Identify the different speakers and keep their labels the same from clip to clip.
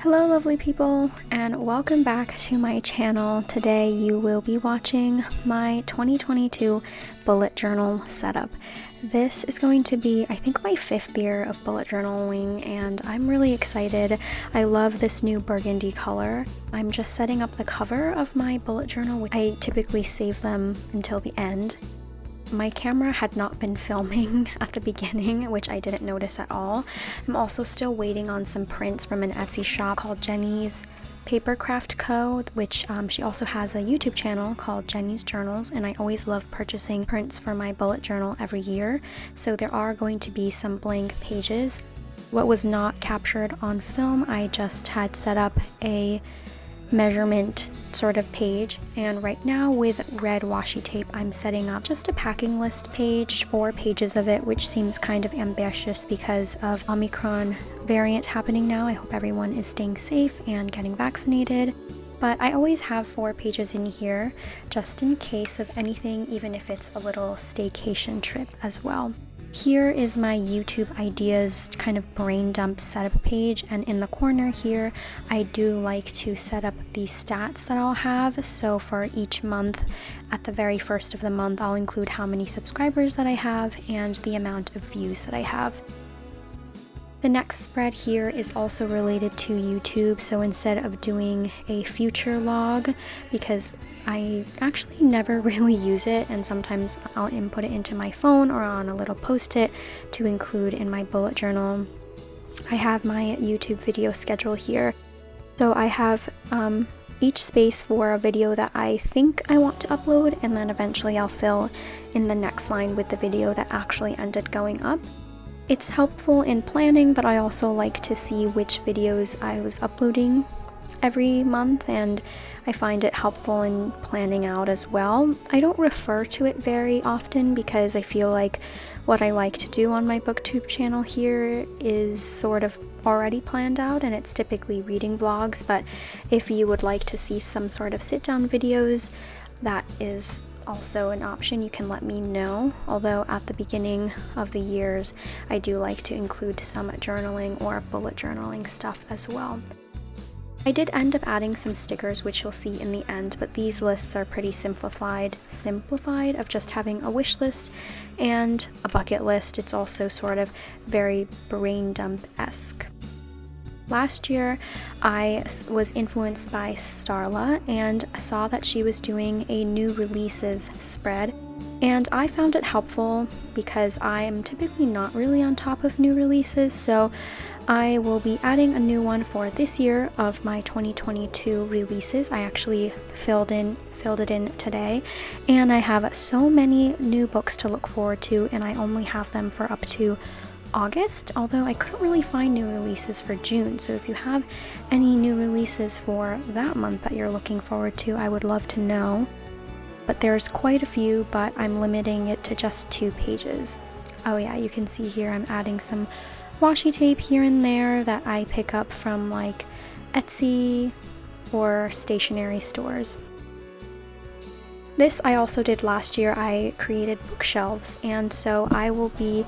Speaker 1: Hello lovely people, and welcome back to my channel. Today you will be watching my 2022 bullet journal setup. This is going to be, I think, my 5th year of bullet journaling, and I'm really excited. I love this new burgundy color. I'm just setting up the cover of my bullet journal. I typically save them until the end. My camera had not been filming at the beginning, which I didn't notice at all. I'm also still waiting on some prints from an Etsy shop called Jenny's Papercraft Co., which she also has a YouTube channel called Jenny's Journals, and I always love purchasing prints for my bullet journal every year. So there are going to be some blank pages. What was not captured on film, I just had set up a measurement sort of page, and right now with red washi tape I'm setting up just a packing list page, 4 pages of it, which seems kind of ambitious because of Omicron variant happening now. I hope everyone is staying safe and getting vaccinated, but I always have 4 pages in here just in case of anything, even if it's a little staycation trip as well. Here is my YouTube ideas kind of brain dump setup page, and in the corner here I do like to set up the stats that I'll have. So for each month, at the very first of the month, I'll include how many subscribers that I have and the amount of views that I have. The next spread here is also related to YouTube, so instead of doing a future log, because I actually never really use it, and sometimes I'll input it into my phone or on a little post-it to include in my bullet journal, I have my YouTube video schedule here. So I have each space for a video that I think I want to upload, and then eventually I'll fill in the next line with the video that actually ended going up. It's helpful in planning, but I also like to see which videos I was uploading every month, and I find it helpful in planning out as well. I don't refer to it very often because I feel like what I like to do on my booktube channel here is sort of already planned out, and it's typically reading vlogs. But if you would like to see some sort of sit-down videos, that is also an option. You can let me know, although at the beginning of the years I do like to include some journaling or bullet journaling stuff as well. I did end up adding some stickers, which you'll see in the end, but these lists are pretty simplified of just having a wish list and a bucket list. It's also sort of very brain dump-esque. Last year, I was influenced by Starla and saw that she was doing a new releases spread, and I found it helpful because I am typically not really on top of new releases, so I will be adding a new one for this year of my 2022 releases. I actually filled it in today, and I have so many new books to look forward to, and I only have them for up to August, although I couldn't really find new releases for June. So if you have any new releases for that month that you're looking forward to, I would love to know. But there's quite a few, but I'm limiting it to just 2 pages. Oh yeah, you can see here I'm adding some washi tape here and there that I pick up from like Etsy or stationery stores. This I also did last year. I created bookshelves, and so I will be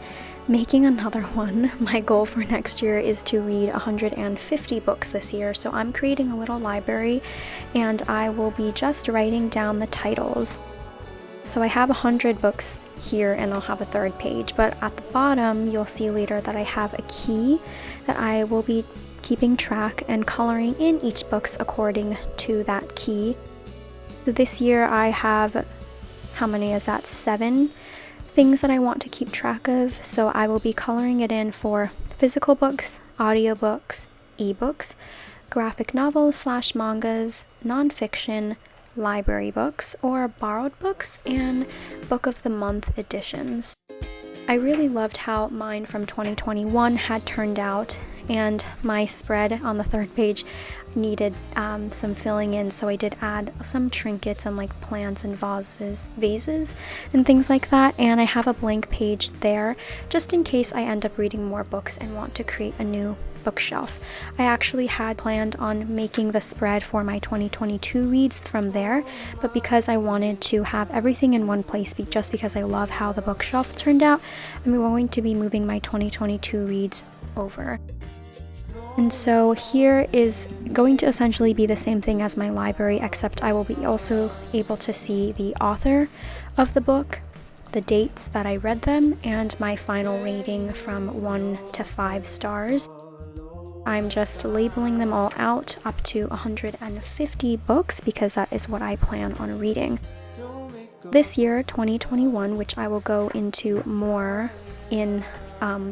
Speaker 1: making another one. My goal for next year is to read 150 books this year, so I'm creating a little library, and I will be just writing down the titles. So I have 100 books here, and I'll have a 3rd page, but at the bottom you'll see later that I have a key that I will be keeping track and coloring in each books according to that key. So this year I have, how many is that, 7 things that I want to keep track of, so I will be coloring it in for physical books, audiobooks, ebooks, graphic novels / mangas, nonfiction, library books or borrowed books, and book of the month editions. I really loved how mine from 2021 had turned out, and my spread on the 3rd page needed some filling in, so I did add some trinkets and like plants and vases and things like that, and I have a blank page there just in case I end up reading more books and want to create a new bookshelf. I actually had planned on making the spread for my 2022 reads from there, but because I wanted to have everything in one place, just because I love how the bookshelf turned out, I'm going to be moving my 2022 reads over. And so here is going to essentially be the same thing as my library, except I will be also able to see the author of the book, the dates that I read them, and my final rating from 1 to 5 stars. I'm just labeling them all out up to 150 books because that is what I plan on reading. This year, 2021, which I will go into more in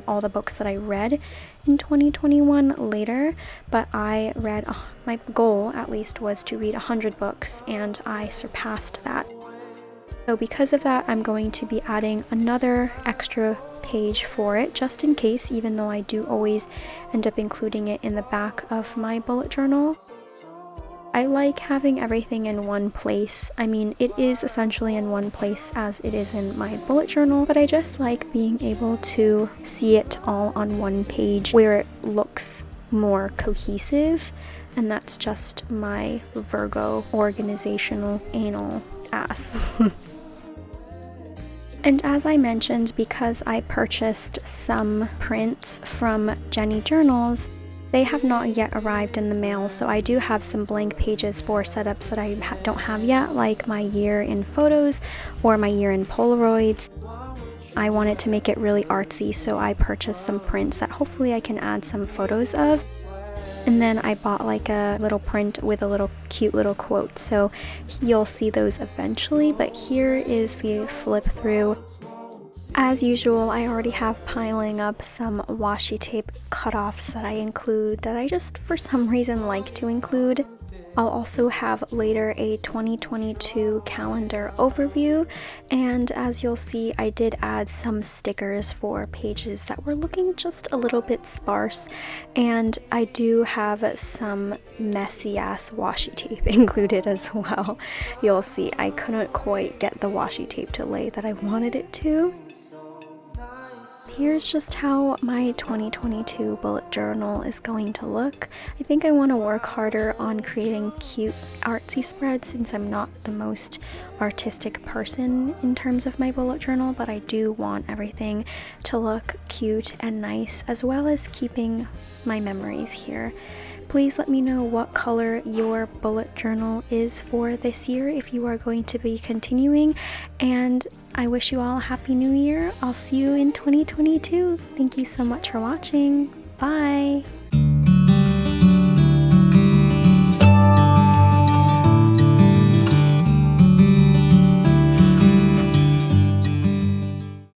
Speaker 1: all the books that I read in 2021 later, but I read, my goal at least was to read 100 books, and I surpassed that. So because of that, I'm going to be adding another extra page for it, just in case, even though I do always end up including it in the back of my bullet journal. I like having everything in one place. I mean, it is essentially in one place as it is in my bullet journal, but I just like being able to see it all on one page where it looks more cohesive, and that's just my Virgo organizational anal ass. And as I mentioned, because I purchased some prints from Jenny Journals, they have not yet arrived in the mail, so I do have some blank pages for setups that I don't have yet, like my year in photos or my year in Polaroids. I wanted to make it really artsy, so I purchased some prints that hopefully I can add some photos of. And then I bought like a little print with a little cute little quote, so you'll see those eventually, but here is the flip through. As usual, I already have piling up some washi tape cutoffs that I include that I just for some reason like to include. I'll also have later a 2022 calendar overview, and as you'll see, I did add some stickers for pages that were looking just a little bit sparse, and I do have some messy ass washi tape included as well. You'll see I couldn't quite get the washi tape to lay that I wanted it to. Here's just how my 2022 bullet journal is going to look. I think I want to work harder on creating cute artsy spreads since I'm not the most artistic person in terms of my bullet journal, but I do want everything to look cute and nice, as well as keeping my memories here. Please let me know what color your bullet journal is for this year if you are going to be continuing, and I wish you all a happy new year. I'll see you in 2022. Thank you so much for watching. Bye!